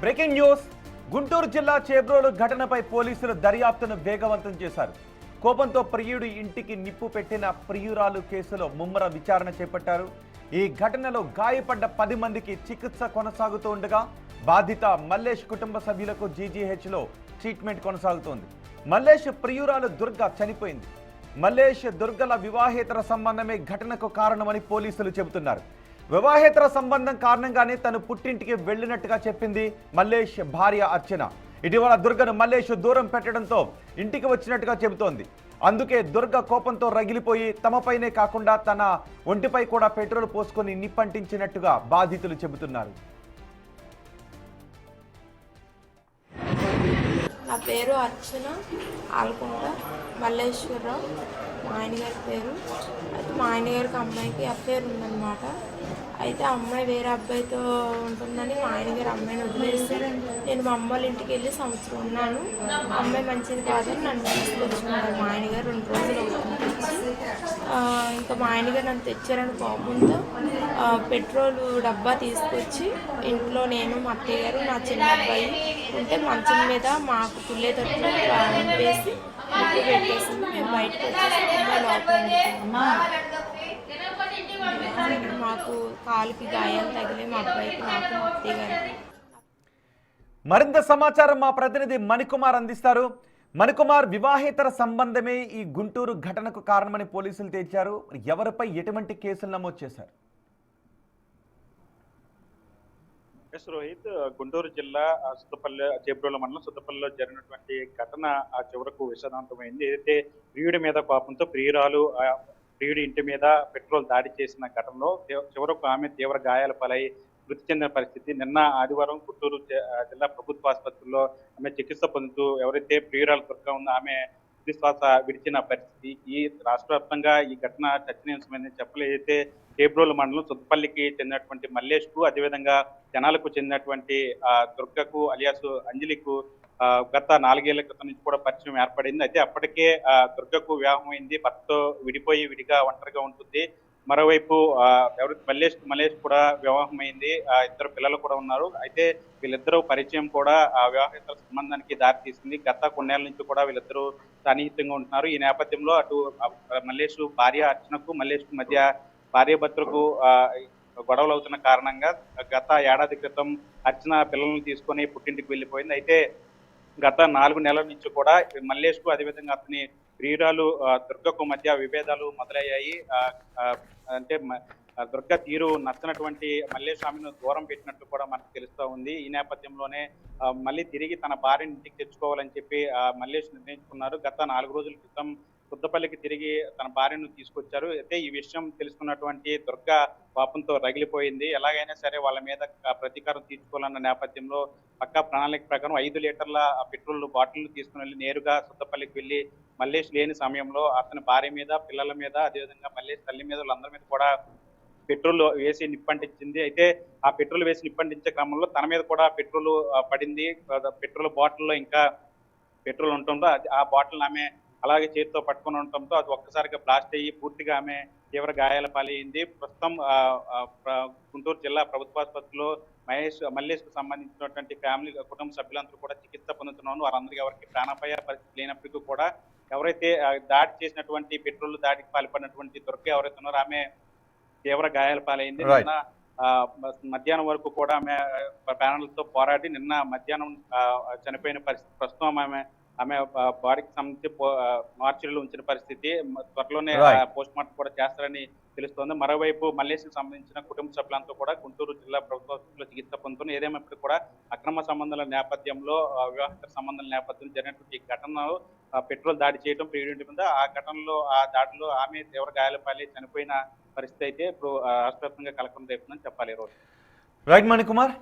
Breaking news. Guntur జిల్లా చేబ్రోలు ఘటనపై పోలీసులు దర్యాప్తును వేగవంతం చేశారు. కోపంతో ప్రియుడి ఇంటికి నిప్పు పెట్టిన ప్రియురాలు కేసులో ముమ్మర విచారణ చేపట్టారు. ఈ ఘటనలో గాయపడ్డ 10 మందికి చికిత్స కొనసాగుతూ ఉండగా బాధిత మల్లేష్ కుటుంబ సభ్యులకు జీజీహెచ్లో ట్రీట్మెంట్ కొనసాగుతోంది. మల్లేష్ ప్రియురాలు దుర్గ చనిపోయింది. మల్లేష్ దుర్గల వివాహేతర సంబంధమే ఘటనకు కారణమని పోలీసులు చెబుతున్నారు. వివాహేతర సంబంధం కారణంగానే తను పుట్టింటికి వెళ్ళినట్టుగా చెప్పింది మల్లేష్ భార్య అర్చన. ఇటీవల దుర్గను మల్లేష్ దూరం పెట్టడంతో ఇంటికి వచ్చినట్టుగా చెబుతోంది. అందుకే దుర్గ కోపంతో రగిలిపోయి తమపైనే కాకుండా తన ఒంటిపై కూడా పెట్రోల్ పోసుకొని నిప్పంటించినట్టుగా బాధితులు చెబుతున్నారు. నా పేరు అర్చన ఆల్కొండ మల్లేశ్వరరావు, మా ఆయన గారి పేరు. అయితే మా ఆయన గారికి అమ్మాయికి అఫేర్ ఉందన్నమాట. అయితే అమ్మాయి వేరే అబ్బాయితో ఉంటుందని మా ఆయన గారు అమ్మాయిని వదిలేసి నేను మా అమ్మ వాళ్ళ ఇంటికి వెళ్ళి సంవత్సరం ఉన్నాను. అమ్మాయి మంచిది కాదని నన్ను తీసుకొచ్చుకున్నారు మా ఆయన గారు 2 రోజులు వచ్చి. ఇంకా మా ఆయన గారు నన్ను తెచ్చారని కోపంతో పెట్రోల్ డబ్బా తీసుకొచ్చి ఇంట్లో నేను, మా అత్తయ్య గారు, నా చిన్న అబ్బాయి ఉంటే మంచం మీద మాకు పుల్లేటట్లు వేసి ముగ్గు పెట్టేసింది. మేము బయటకు వచ్చేసి మాకు కాలుకి గాయాలు తగిలే, మా అబ్బాయికి, నాకు, మా అత్తయ్య గారికి. మరింత సమాచారం మా ప్రతినిధి మణికుమార్ అందిస్తారు. మణికుమార్, వివాహేతర సంబంధమే ఈ గుంటూరు ఘటనకు కారణమని పోలీసులు తేల్చారు. ఎవరిపై ఎటువంటి కేసులు నమోదు చేశారు? రోహిత్, గుంటూరు జిల్లా సుద్దపల్లి చేబ్రోలు మండలం సుద్దపల్లిలో జరిగినటువంటి ఘటన చివరకు విషాదాంతమైంది. ఏదైతే ప్రియుడి మీద కోపంతో ప్రియుడి ఇంటి మీద పెట్రోల్ దాడి చేసిన ఘటనలో చివరకు ఆమె తీవ్ర గాయాల పాలై మృతి చెందిన పరిస్థితి. నిన్న ఆదివారం గుంటూరు జిల్లా ప్రభుత్వ ఆసుపత్రిలో ఆమె చికిత్స పొందుతూ ఎవరైతే ప్రియురాలు దుర్గా ఉందో ఆమె శ్వాస విడిచిన పరిస్థితి. ఈ రాష్ట్ర వ్యాప్తంగా ఈ ఘటన చర్చనీయాంశమైందని చెప్పలేదు. అయితే చేబ్రోలు మండలం సుద్దపల్లికి చెందినటువంటి మల్లేష్కు, అదేవిధంగా జనాలకు చెందినటువంటి దుర్గకు అలియాసు అంజలికు గత 4 ఏళ్ల క్రితం నుంచి కూడా పరిచయం ఏర్పడింది. అయితే అప్పటికే దుర్గకు వివాహం అయింది. భర్తతో విడిపోయి విడిగా ఒంటరిగా ఉంటుంది. మరోవైపు మల్లేష్ కూడా వివాహం అయింది. 2 పిల్లలు కూడా ఉన్నారు. అయితే వీళ్ళిద్దరూ పరిచయం కూడా వివాహేతర సంబంధానికి దారితీసింది. గత కొన్నేళ్ల నుంచి కూడా వీళ్ళిద్దరూ సన్నిహితంగా ఉంటున్నారు. ఈ నేపథ్యంలో అటు మల్లేష్ భార్య అర్చనకు, మల్లేష్కు మధ్య భార్యాభర్తలకు గొడవలు అవుతున్న కారణంగా గత ఏడాది క్రితం అర్చన పిల్లలను తీసుకొని పుట్టింటికి వెళ్ళిపోయింది. అయితే గత 4 నెలల నుంచి కూడా మల్లేష్కు, అదేవిధంగా అతని ప్రియురాలు దుర్గకు మధ్య విభేదాలు మొదలయ్యాయి. అంటే దుర్గ తీరు నచ్చనటువంటి మల్లేష్ స్వామిని దూరం పెట్టినట్టు కూడా మనకు తెలుస్తూ ఉంది. ఈ నేపథ్యంలోనే మళ్ళీ తిరిగి తన భార్యని ఇంటికి తెచ్చుకోవాలని చెప్పి మల్లేష్ నిర్ణయించుకున్నారు. గత 4 రోజుల క్రితం సుద్దపల్లికి తిరిగి తన భార్యను తీసుకొచ్చారు. అయితే ఈ విషయం తెలుసుకున్నటువంటి దుర్గ పాపంతో రగిలిపోయింది. ఎలాగైనా సరే వాళ్ళ మీద ప్రతీకారం తీర్చుకోవాలన్న నేపథ్యంలో పక్కా ప్రణాళిక ప్రకారం 5 లీటర్ల పెట్రోల్ బాటిల్ తీసుకుని వెళ్ళి నేరుగా సుద్దపల్లికి వెళ్ళి మల్లేష్ లేని సమయంలో అతని భార్య మీద, పిల్లల మీద, అదేవిధంగా మల్లేష్ తల్లి మీద, వాళ్ళందరి మీద కూడా పెట్రోల్ వేసి నిప్పంటించింది. అయితే ఆ పెట్రోల్ వేసి నిప్పంటించే క్రమంలో తన మీద కూడా పెట్రోల్ పడింది. పెట్రోల్ బాటిల్లో ఇంకా పెట్రోల్ ఉండటంతో ఆ బాటిల్ ఆమె అలాగే చేతితో పట్టుకుని ఉండటంతో అది ఒక్కసారిగా బ్లాస్ట్ అయ్యి పూర్తిగా ఆమె తీవ్ర గాయాల పాలైంది. ప్రస్తుతం గుంటూరు జిల్లా ప్రభుత్వాసుపత్రిలో మల్లేష్కు సంబంధించినటువంటి ఫ్యామిలీ కుటుంబ సభ్యులందరూ కూడా చికిత్స పొందుతున్నారు. వారందరికీ ఎవరికి ప్రాణాపాయ పరిస్థితి లేనప్పటికీ కూడా ఎవరైతే దాడి చేసినటువంటి పెట్రోల్ దాడికి పాల్పడినటువంటి దుర్గ ఎవరైతే ఉన్నారో ఆమె తీవ్ర గాయాల పాలైంది. నిన్న మధ్యాహ్నం వరకు కూడా ఆమె ప్రాణాలతో పోరాడి నిన్న మధ్యాహ్నం చనిపోయిన పరిస్థితి. ప్రస్తుతం ఆమె బాడీకి సంబంధించి మార్చిలో ఉంచిన పరిస్థితి. త్వరలోనే పోస్ట్ మార్టం కూడా చేస్తారని తెలుస్తోంది. మరోవైపు మల్లేష్కి సంబంధించిన కుటుంబ సభ్యులంతా కూడా గుంటూరు జిల్లా ప్రభుత్వంలో చికిత్స పొందుతున్నారు. ఏదేమైనప్పటికీ కూడా అక్రమ సంబంధాల నేపథ్యంలో, వివాహేతర సంబంధాల నేపథ్యంలో జరిగినటువంటి ఈ ఘటనలో పెట్రోల్ దాడి చేయడం ప్రియుడి మీద, ఆ ఘటనలో ఆ దాడిలో ఆమె తీవ్ర గాయాల పాలై చనిపోయిన పరిస్థితి అయితే ఇప్పుడు రాష్ట్ర వ్యాప్తంగా కలకలం రేపుతుందని చెప్పాలి. రైట్ మణికుమార్.